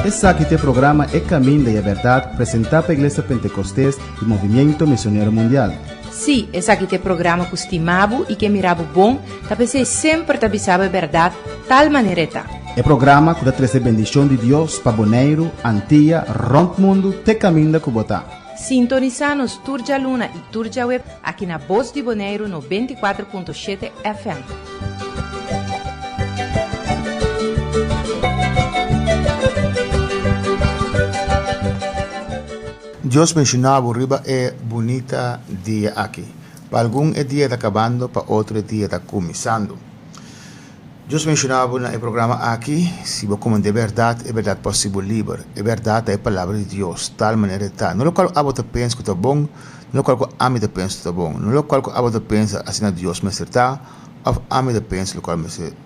Esse aqui é o programa É Caminho da Verdade, apresentado pela Igreja Pentecostés e Movimento Missionário Mundial. Sim, esse aqui é o programa que estimava e que mirava bom, para ser sempre te avisava a verdade, tal maneira tá. É programa que dá trazer bendição de Deus para Bonaire, Antilha, Rompe Mundo, te caminho da Cubotá. Sintoniza-nos Turja Luna e Turja Web aqui na Voz de Bonaire no 24.7 FM. Deus mencionava riba é bonita dia aqui. Para algum é dia está acabando, para outro é dia está começando. Deus mencionava no programa aqui, se você comandar é verdade possível livre. É verdade, é a palavra de Deus, tal maneira está. Não é o qual você pensa que está bom, não é o qual a pensa que está bom, não é o qual você pensa assim Deus me acertar, a mim pensa o qual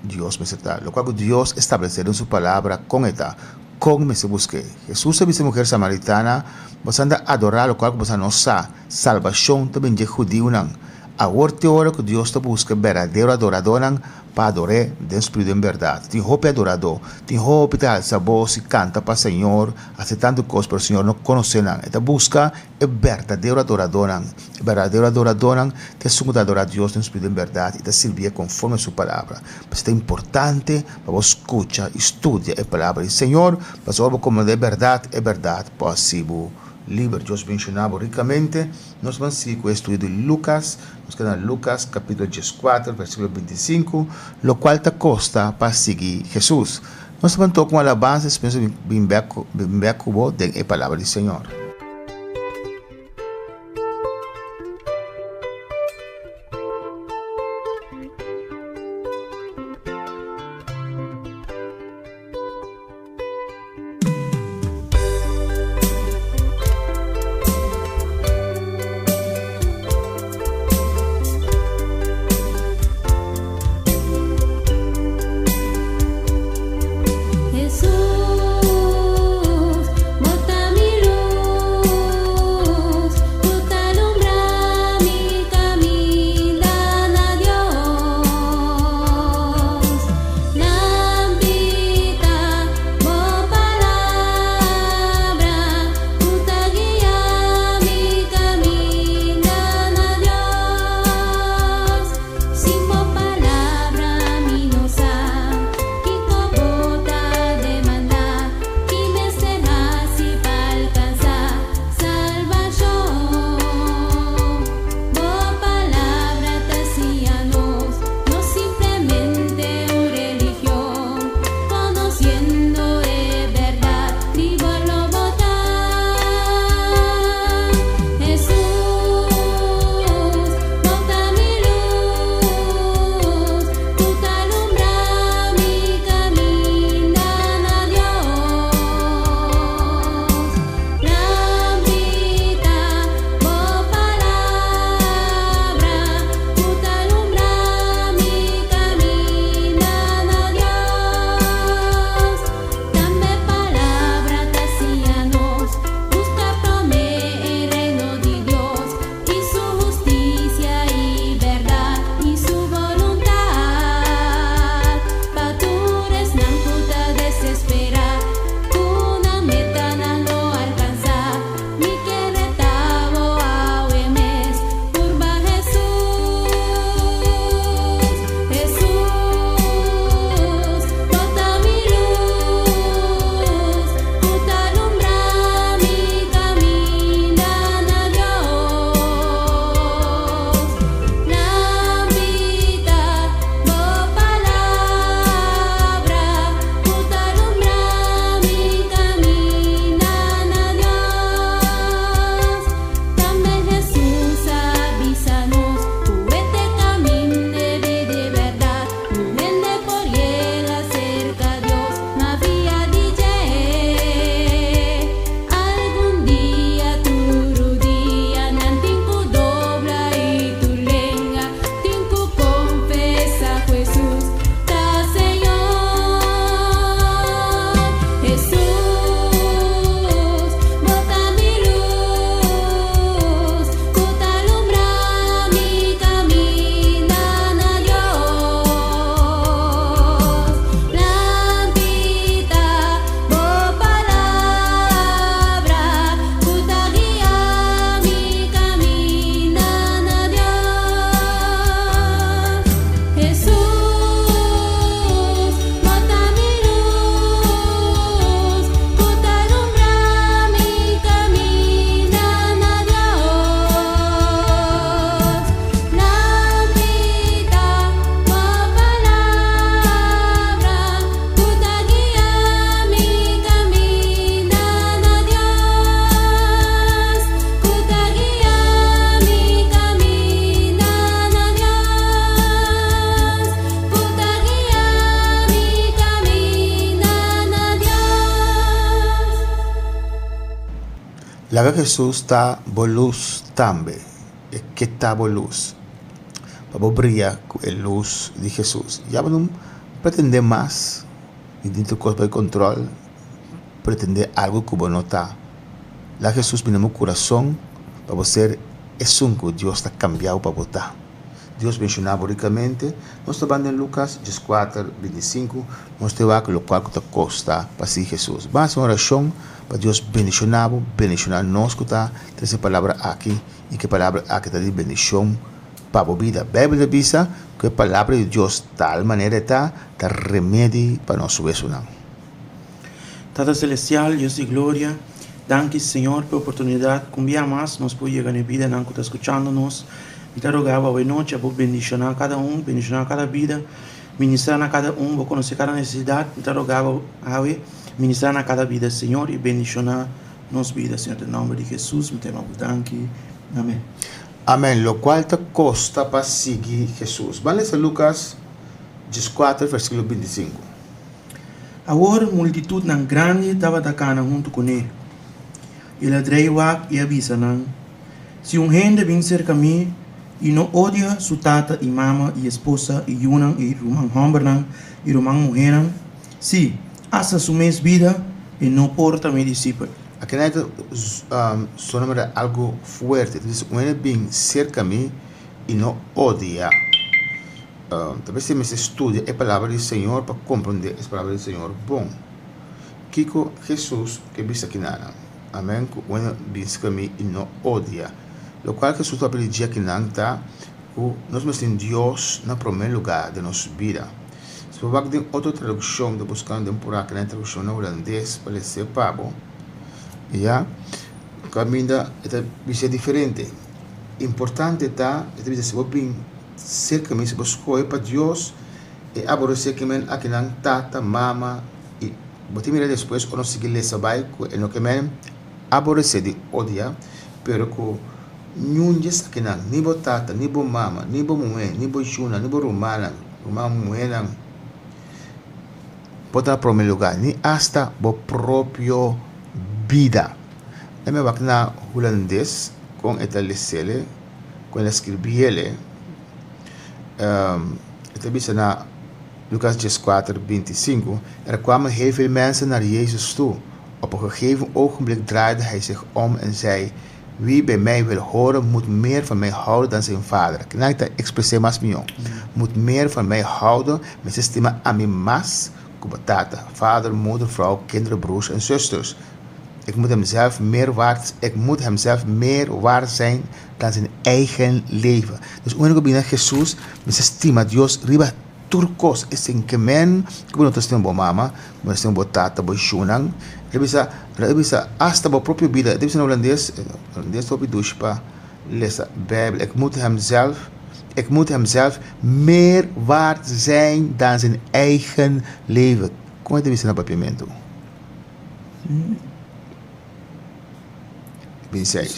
Deus me acertar. O qual Deus estabeleceu em sua palavra com ela. Com me se busque. Jesus se mulher samaritana, você anda adorar o qual você não sabe. Salvação também de judeu não. A hora que Deus te busca verdadeiro adorador não para adorar de espírito em verdade. Tem roupa adorador, tem roupa de alça voz e canta para o Senhor, aceitando coisas para o Senhor não conhecer não. Esta busca é verdadeiro adorador não. Verdadeiro adorador não que sunga adorar a Deus em espírito em verdade e te servir conforme a sua palavra. Mas é importante para você escutar, estudar a palavra do Senhor, para saber como é verdade possível. Livre, Deus mencionava ricamente. Nós vamos seguir com o estudo de Lucas. Nós quedamos em Lucas, capítulo 14, versículo 25, lo qual te costa para seguir Jesus. Nós vamos tocar com alabanças, penso bem cubo de a palavra do Senhor. Jesús, bota mi luz. Lá que Jesus está por luz também. E que está por luz. Para brilhar com a luz de Jesus. Já não pretender mais. E dentro do corpo de controle. Pretender algo que não está. Lá Jesus vem no meu coração. Para você é um que Deus está cambiando para botar. Deus mencionava ricamente. Nós estamos em Lucas 4, 25. Nós temos aquilo qual que custa para si Jesus. Mas uma oração para Deus bendicionar nós que está essa palavra aqui. E que a palavra aqui está de bendição para a vida. A Bíblia diz que a palavra de Deus de tal maneira está remédio para nós isso não. Tata Celestial, Deus e glória. Danke, Senhor, pela oportunidade. Um dia mais nós podemos chegar na vida, não que está escutando-nos. E te rogava hoje noite a bendicionar cada bendicionar cada vida, ministrar a cada vou conhecer cada necessidade. E te rogava hoje ministrar a cada vida, Senhor, e bendicionar nossa vida, Senhor, em nome de Jesus. Me temo danke. Amém. Amém. Lo qual te custa para seguir Jesus. Vamos ler Lucas 4, versículo 25. Agora, multitud não grande estava atacando junto com ele. Ele adreiu e avisa não. Se gente vem cerca de mim e não odia sua tata e mama e esposa e yunan e rumang homem e rumang mulher, se essa sua mesma vida e não porta meu discípulo. Aqui só não é algo forte. Diz, gente vem cerca de mim e não odia. Talvez se me estude a palavra do Senhor para compreender a palavra do Senhor. Bom, Kiko Jesus que viste aqui nada. Amém. Quando vem cerca de mim e não odia. Lo qual Jesus está pedindo aqui nada, nós temos Deus no primeiro lugar de nossa vida. Se você vai ter outra tradução, de buscando por aqui na tradução no holandês, para ser pabo, já, caminho é diferente. Importante está, se você vem cerca de mim, se você escolhe para Deus, e aborrecer que men aqui na tata, mama, e você mira depois, ou não seguir essa vai, e não que men aborrecer de odiar, pero que Nyunjes aqui não, nem bo tata, nem bo mama, nem bo mãe, nem bo juna, nem bo romana, mulher, botar no primeiro lugar, nem hasta bo próprio vida. Eu me vou na holandês com etalecele, com escrevi ele, eu disse na Lucas 4, 25, kwamen heel veel mensen naar Jezus toe. Op een gegeven ogenblik draaide hij zich om en zei: wie bij mij wil horen, moet meer van mij houden dan zijn vader. Kijk, dat expressei mais mignon. Moet meer van mij houden, met zijn estima a mim mais, como tata, vader, moeder, vrouw, kinderen, broers en zusters. Ik moet hem zelf meer waard zijn dan zijn eigen leven. Dus único bina Jesus, me estima Dios riba turcos, es en que men, como no te bo mama, no te bo tata, bo shunang, revisa hasta bo própria vida. Deve ser holandês op dus pa lesa Bijbel. Ik moet hem zelf meer waard zijn dan zijn eigen leven. Como deve ser no papiamento? 26.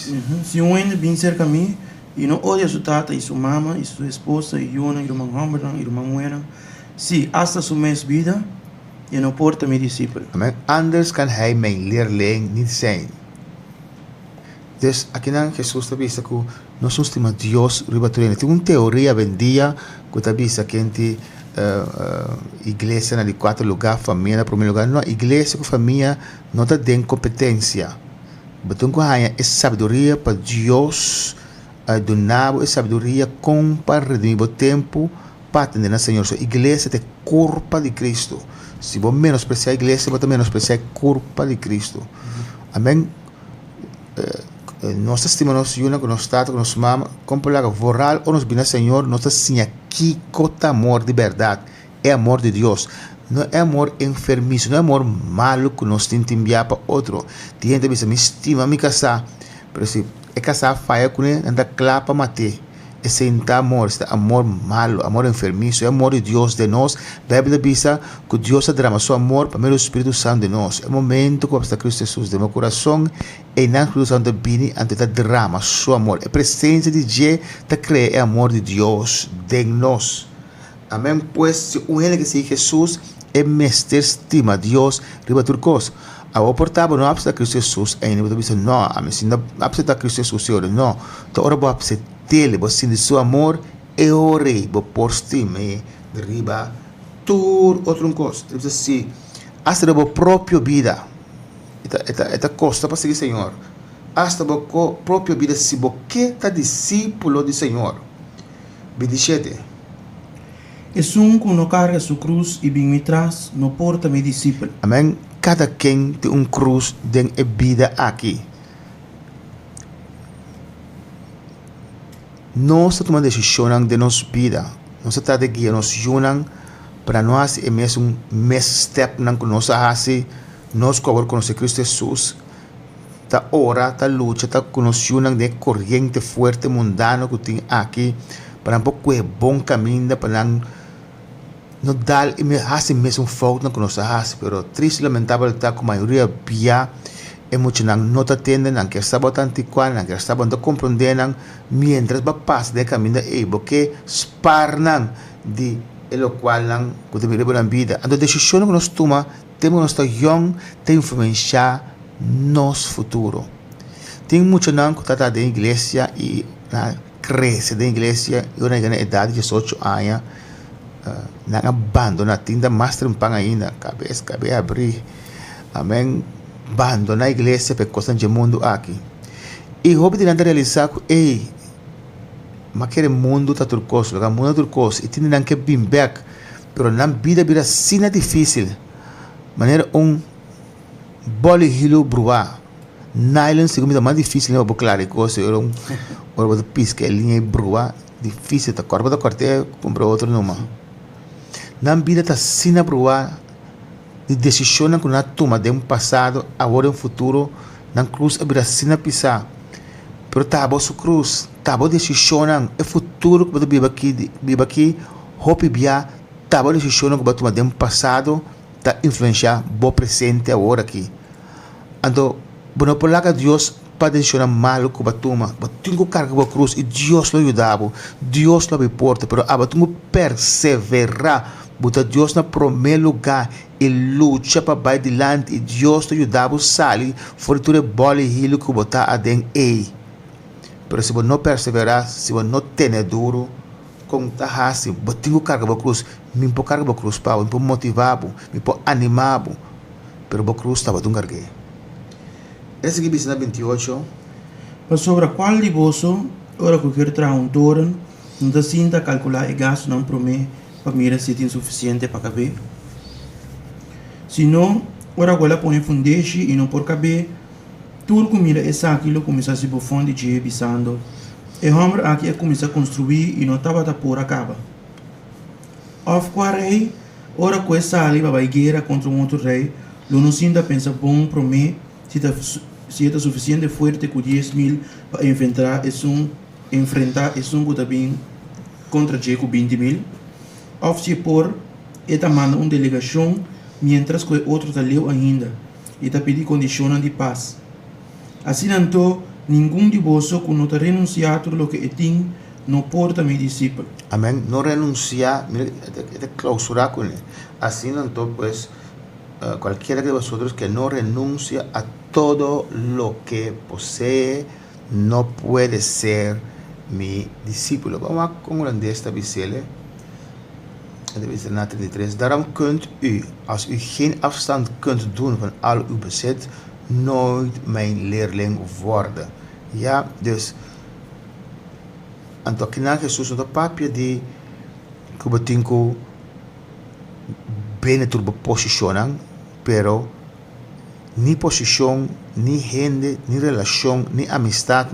Se gente vem cerca de mim e não odia sua tata e sua mama e sua esposa e yuna e irmão homem e irmã mulher, se hasta sua mesma vida e não porta meu discípulo. Amen. Anders kan hij mijn leerling niet zijn. Dus aqui na Jesus está vista que nós somos Deus ribatulene. Tem uma teoria vendia que está vista que gente igreja na de 4 lugares, família na primeiro lugar. Não, igreja com família não está dando competência. Betul ko hanya é sabedoria para Deus donado, é sabedoria com para redimir o tempo para atender na Senhor. So, igreja é corpo de Cristo. Se você menospreciar a igreja, você também menospreciar a corpo de Cristo. Amém? Nós estimamos uma com nós tata, com nós mama, como para voral ou nos bina Senhor, nós assim aqui cota amor de verdade, é amor de Deus. Não é amor enfermiço, não é amor malo que nós tentamos enviar para outro. Tem gente que diz, me estima, me casar. Mas se é casar, falha com ele, anda claro para matar. Esse não é amor, esse é amor malo, amor enfermiço, é amor de Deus de nós. A Bíblia diz que Deus derrama seu amor para o Espírito Santo de nós. É o momento que está Cristo Jesus de meu coração e na Espírito Santo vem ante a derrama seu amor. A presença de Deus te cria é amor de Deus de nós. Amém? Pois se um gente que sigue Jesus é mestre estima Deus riba turcos. Abo portava não apsa Cristo Jesus ainda você diz não, a mim não apsa Cristo Jesus não. Então ora bo apsa tele, bo sin seu amor e ore, bo postime de riba tur outro costo. Diz assim, hasta bo própria vida. Eta costa para seguir Senhor. Hasta bo própria vida se bo que tá discípulo do Senhor. 27. Es un que no carga su cruz y viene atrás, no porta mi discípulo. Amém. Cada quem tem cruz de vida aqui. Nós tomamos decisão de nossa vida. Nós estamos aqui, nós junamos para nós é mesmo step na que nós fazemos. Nós conhecemos Cristo Jesus. Tá ora, tá luta, tá conhecendo de corrente forte mundana que tem aqui para um pouco é bom caminho para não dar e me hace mesmo falta que nós fazemos, pero triste lamentável tá com a maioria via é muito não tá tendo, não quer saber tanto qual, não quer saber não compreender, mientras va passa de caminho é porque sparnan de o qual não pode viver na vida. A decisão que nós tomamos temos nossa young tem influenciar nosso futuro. Tem muito não que tá da igreja e cresce da igreja e na idade de 18 anos não abandona tinda master um pang ainda cabeça abrir amém abandona a igreja para coisas de mundo aqui e houve de realizar que mas aquele mundo está turcoso o mundo turcoso e tem não que bem back pero na vida assim é difícil maneira boli hilo brua nylon segundo mais difícil não vou claro coisa era hora pisca linha brua difícil tá corpo da corte comprar outro numa na vida está assim a provar de decisão que nós tomamos de passado, agora e futuro, na cruz a vida assim a pisar. Pero tá a sua cruz, tá a decisão, é futuro que você vive aqui, hope bia, tá a decisão que você tomar de passado, tá influenciar o presente agora aqui. Então, bueno por lá que Deus para decisão mal que você toma, você tem que carregar a cruz e Deus lo ajudava, Deus lo aporta, pero você tem que perseverar. Botar Deus na primeiro lugar e luta para vai adiante e Deus te ajudava a sair fora tudo bola e hilo que botar a dentro aí. Mas se você não perseverar, se você não tem duro, como está assim, você tem que carregar a cruz, me pode carregar a cruz para, me pode motivar, me pode animar, mas a cruz estava tão carregada. Esse aqui é 28. Mas sobre qual de vosso, ora que quer trazer um torno, não está sinta calcular o gasto não promete para mira se tem suficiente para caber. Se não, ora agora põe fundeixe e não por caber, tudo que mira essa aquilo começa a se bufonde de bisando. E homem aqui começa a construir e não estava a por acaba. Of qua rei, ora com essa ali vai guerra contra um outro rei, não sinta pensa bom promete se está suficiente forte com 10.000 para enfrentar esse que também contra Jacob 20.000. Of se por, eta manda uma delegação, mientras que outro está leu ainda, e está pedindo condições de paz. Assim, então, nenhum de vós que não está renunciado ao que tem, não porta meu discípulo. Amém. Não renunciar, é clausurar com ele. Assim, então, pues, cualquiera de vosotros que no renuncia a todo lo que posee, no puede ser mi discípulo. Vamos a con holandés establecerle. En de Wezen 33. Daarom kunt u, als u geen afstand kunt doen van al uw bezit, nooit mijn leerling worden. Ja, dus anto kina Jesus no papia di kubatinko bene turbo posicionan, pero ni posición, ni gente, ni relación, ni amistad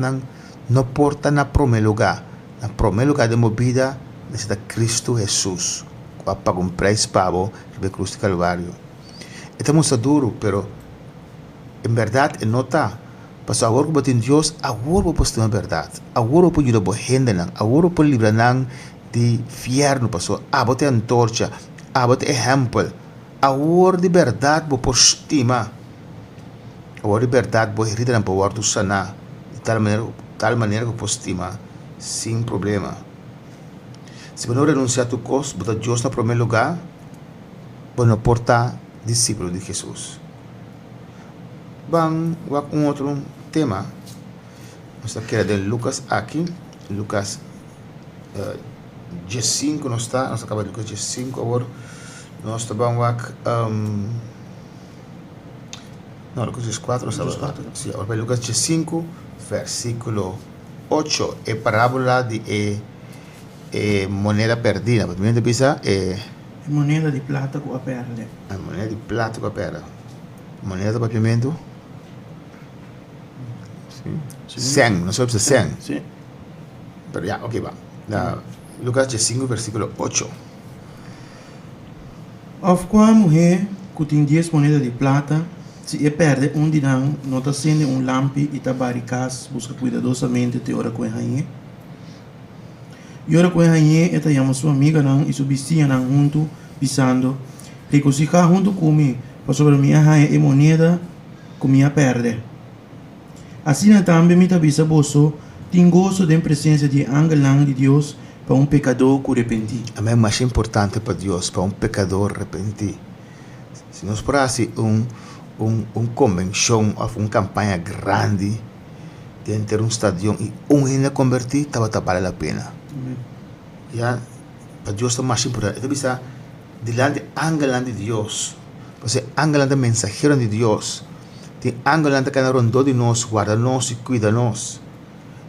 no porta na primeiro lugar. Na primeiro lugar de movida necessita Cristo Jesus. Paga um preço pago de cruz de Calvário. Estamos duro, pero em verdade não está. Mas agora que tem Deus, agora pode ter a verdade. Agora pode ajudar a gente, agora pode livrar de inferno, pastor. Agora tem antorcha, agora tem exemplo. Agora de verdade pode estimar. Agora de verdade pode retirar para o guardo sanar. De tal maneira que pode estimar, sem problema. Se você não renunciar a tu coisa, botar Deus no primeiro lugar, você não porta discípulo de Jesus. Vamos a un otro tema. Nós aqui de Lucas aqui. Lucas 5 não está. Nós acabamos de Lucas 5 agora. Nós vamos não, Lucas 4 não está. Sim, agora Lucas 5, versículo 8. É parábola de moneda perdida. Primeiro pensa moneda de plata com a perde. A moneda de plata com a perde. Moneda de papiamento. Sim. 100, não sei se é 100. Sim. Pero ya, ok, va. Lucas 5, versículo 8. Of qua mulher que tem 10 moedas de plata, se perde dinam, nota acende lampi e tabaricas, busca cuidadosamente te ora com a rainha. E ora com a rainha, ela chama sua amiga e sua vizinha junto, pisando, reconcicar junto comigo, para sobre minha rainha e moneda que minha perde. Assim também me avisa você, tem gozo da presença de angelão de Deus para pecador que arrepentir. A mais importante para Deus, para pecador arrepentir. Se nós fosse convenção ou uma campanha grande dentro de um estádio e ainda convertir, estava vale a pena. Já, para Deus é mais importante. Então, bisa, diante angelão de Deus, você angelão de mensageiro de Deus, tem angelão que rondou de nós, guarda-nos e cuida-nos.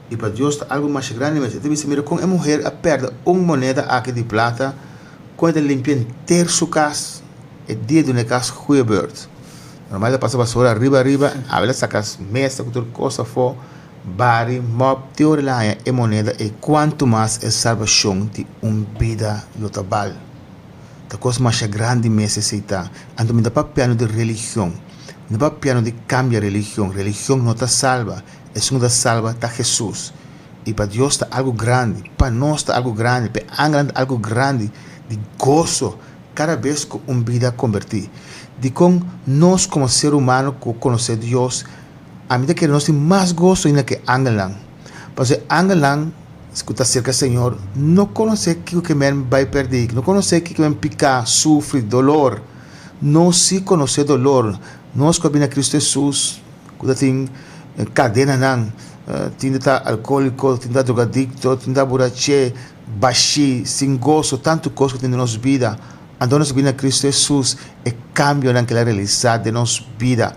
E para Deus está algo mais grande. Mas você mira com a mulher a perder uma moneda aqui de plata, quando ela limpia inteiro sua casa, é dia de uma casa gebeurd. Normal ela passa vassoura arriba, a ela saca as mesas, outra coisa for, bari, mop, teoria lá é moneda, e quanto mais é salvação de vida lotabal. A coisa mais grande necessita. Então me dá para piano de religião. Não é piano de cambiar religião. Religião não está salva. É só da salva está Jesus. E para Deus está algo grande. Para nós está algo grande. Para Angra algo grande. De gozo. Cada vez que uma vida convertir. De com nós como ser humano que conhecer Deus. A medida que nós temos mais gozo ainda que Angra. Porque Angra, escuta cerca Senhor, não conhece que o que vai perder. Não conhece que vai picar, sofrer, dolor. Não se conhece dolor. Nós que vimos Cristo Jesus, que tem cadena não, tem alcoólico, tem drogadicto, tem burache, baixi, sem gozo, tanto coisa que tem na nossa vida. Então nós vimos Cristo Jesus e cambio naquela realidade de nossa vida.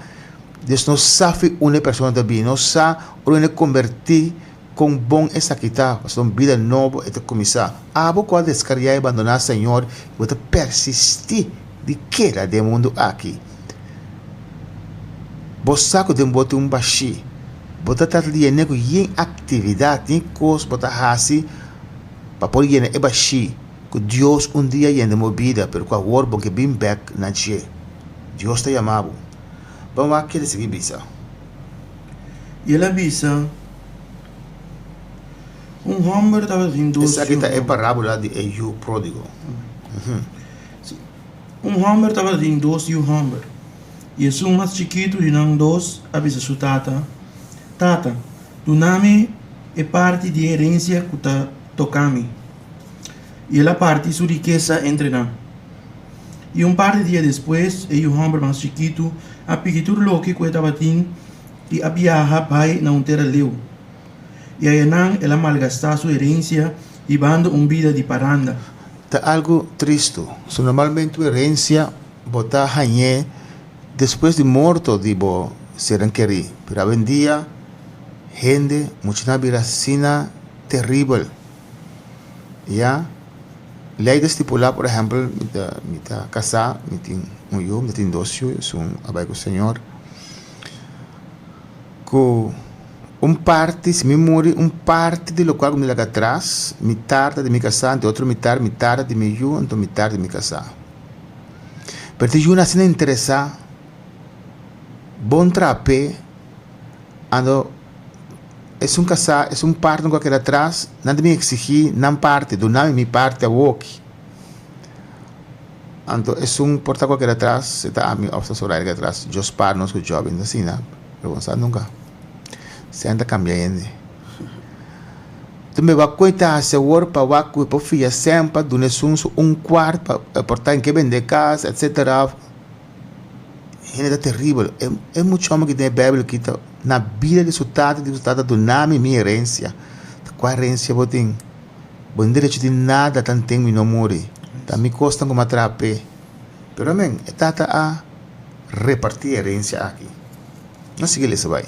Deus não sabe uma pessoa também, não sabe onde convertir com bom essa quita, para uma vida nova e começar. Abo qual descarregar e abandonar Senhor, e persistir de queda do mundo aqui. Você que tem botar baixi, botar ali nego em atividade, em coisa botar assim, para poder ir baixi, que Deus dia ia na vida, pero com a word bom que bem back na dia, Deus está chamado. Vamos aqui de seguir bisa. E ela bisa, homem estava vindo. Essa aqui é parábola de Eyu pródigo. Homem estava vindo e o homem. E o mais chiquito de nós dois avisa sua tata. Tata, tu nome é parte de herência que está tocando. E ela parte sua riqueza entre nós. E par de dias depois, o homem mais chiquito, a piquitur loki que estava tendo, e a viaja vai na terra leu. E aí ela malgastar sua herência e bando vida de paranda. Tá algo triste. So, normalmente a herência botar hanhé depois de morto dibo serem querer. Pero hoje em dia, gente, muita viracina terrível. Ya, lei de estipular, por exemplo, me tá casar, me tem eu tenho dois filhos, sou abai com o Senhor. Com parte, se me morre, parte de local que me lá atrás, metade de me casar, de outro metade de me eu, então metade de me casar. Pero eu não se interessa, bom trape, ando é casar, é parte de qualquer atrás, não de me exigir, não parte, do nome me parte a walk. Então, é porta qualquer atrás, está a minha opção horária que atrás, just par nos que job, assim, né? Pero não sabe nunca. Se anda cambiando. Tu me vai contar se o para o para filha sempre, do quarto para portar em que vender casa, etc. gente terrível. É muito homem que tem a Bíblia que está na vida de resultado do nome minha herência. Qual herência eu tenho? Bom direito de nada, tanto tem e não morre. Tá me custa como atrape. Pero amém, é tata a repartir herência aqui. Não siga ele, vai.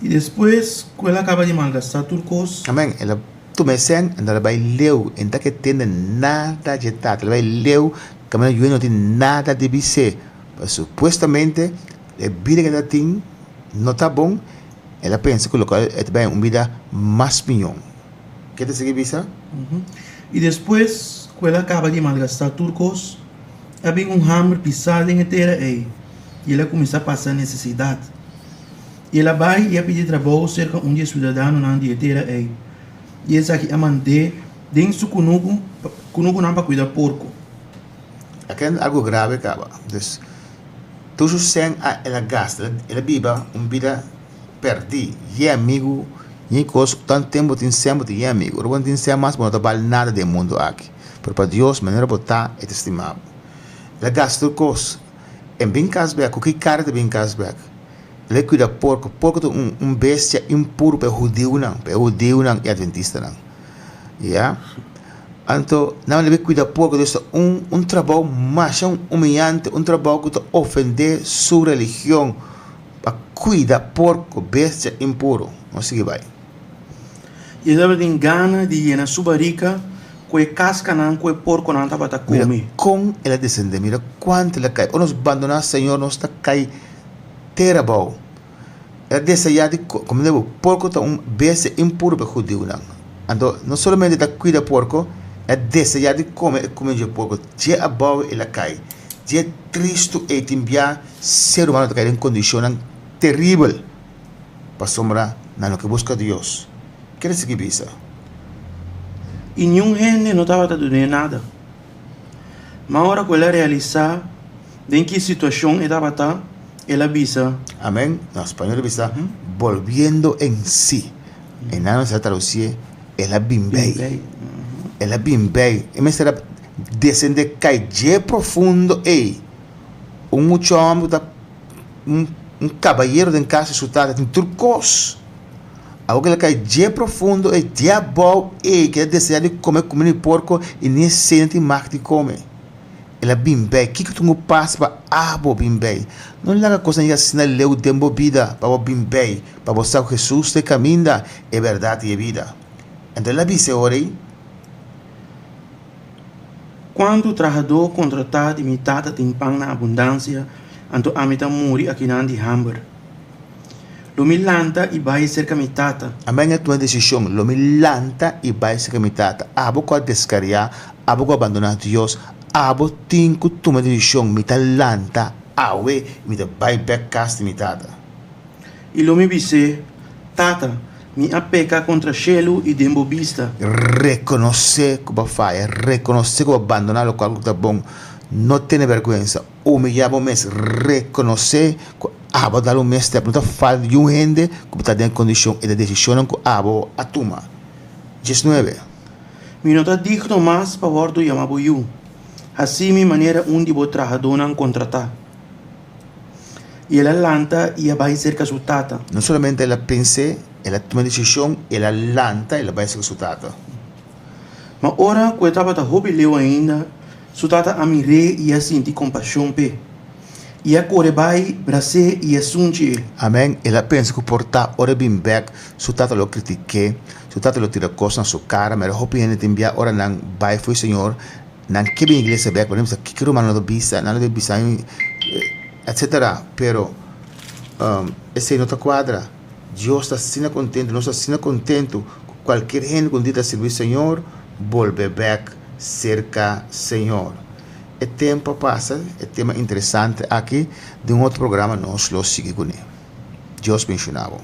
E depois, quando ela acaba de malgastar turcos, Amém. Ela toma sen, ela vai leu, ainda que tenha nada de tata, ela vai leu, que não tem nada de ser. Supostamente, a vida que ela tem não está bom, ela pensa que é uma vida mais pinhão. Quer te seguir, Bisa? E depois, quando ela acaba de malgastar turcos, havia hammer pisado em inteira aí. E ela começa a passar necessidade. E ela vai e pedir trabalho cerca de cidadão na inteira aí. E essa aqui a manter dentro do cunugo não para cuidar porco. Aqui é algo grave, cara. Tudo sem ela gasta, ela viva uma vida perdida. E amigo, e coisa, tanto tempo tem sempre de amigo. Não tem sempre mais, não vale nada do mundo aqui. Pero para Deus, maneira botar é estimado. Ela gasta coisa. Em bem casbeck, o que cara de bem casbeck? Ela cuida porco é bestia impuro para judeu não e adventista não. Yeah? Então, não ele cuida porco, isso trabalho mais humilhante, trabalho que ofende sua religião, para cuidar porco, bestia impuro. Não sei vai. E ela tem gana de ir na sua barriga, com a casca não, com o porco não estava a comer. Mira como ela descende, mira quanto ela cai. Ou nos abandonar, Senhor, nós está cai terrível. Ela desce já de como o porco está bestia impuro para judeu não. Então, não somente está cuida porco, ela desce já de comer o porco. Já abau ela cai. Já triste e timbia ser humano está caindo em condição terrível para sombra na que busca Deus. Quer seguir bisa? E nenhum gente não estava dando nada. Mas agora que ela realizar em que situação estava ela bisa. Amém. No español bisa volviendo en sí. En nada se traduce ela bimbei. Ela bimbei. E me será descende calle profundo mucho homem um caballero de casa sutada em turcos. Algo que ela cai de profundo é diabo que deseja de comer porco e nem sente mais de comer. Ela bimbei, que tu passa para abo bimbei. Não é coisa que assim leu tempo vida para bimbei, para mostrar que Jesus te caminha é verdade e vida. Então ela disse ora quando o trabalhador contratado e metade tem pão na abundância, então a metade morre aqui na de hamburger. Lo milanta e vai cerca metade. Amém é tua decisão. Lo milanta e vai cerca metade. Abo com descarregar, abo com abandonar Deus, abo tem que tomar decisão. Mitalanta, awe, mita vai back cast metade. E lo me disse, tata, me apeca contra Shelo e dembobista. Reconhecer que vai falhar, reconhecer que vai abandonar o que está bom. Não tenha vergonha. Humilhar o mês, reconhecer que abo dar o mês de apontar falta de gente que está em condição e de decisão que abo a toma. 19. Me não está digno mais para o do chamado eu. Assim minha maneira onde vou trabalhar não contratar. E ela lanta e vai cerca sua tata. Não somente ela pensa, ela toma decisão, ela lanta e ela vai cerca sua tata. Mas ora que eu estava a jubileu ainda, sua tata a mirar e a sentir compaixão pe. E a corre vai, braçar e a sunche. Amém. Ela pensa que por estar ora bem back, sua tata lo critique, sua tata lo tira coisa na sua cara, mas a opinião de enviar ora não vai foi Senhor, não que bem igreja back, por exemplo, que quero mano do bisa, nada de bisa, etc. Pero esse não está quadra. Deus está assim contente, nós está assim contento. Qualquer gente que diga servir Senhor, volve back cerca Senhor. O tempo passa, é tema interessante aqui de outro programa nós lo sigue com ele. Deus mencionava.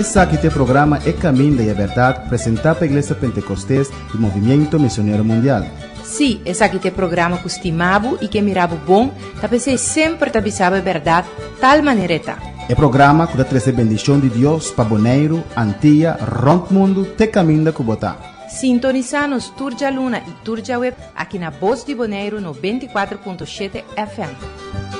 Esse aqui é o programa É Caminho da Verdade, apresentado pela Igreja Pentecostés e Movimento Missionário Mundial. Sim, esse aqui é o programa que estimava e que mirava bom, para você sempre avisava a verdade, tal maneira tá. É programa que dá trazer bendição de Deus para Bonaire, Antilha, Ronco Mundo, te caminho da Cubotá. Sintoniza-nos Turja Luna e Turja Web aqui na Voz de Bonaire no 24.7 FM.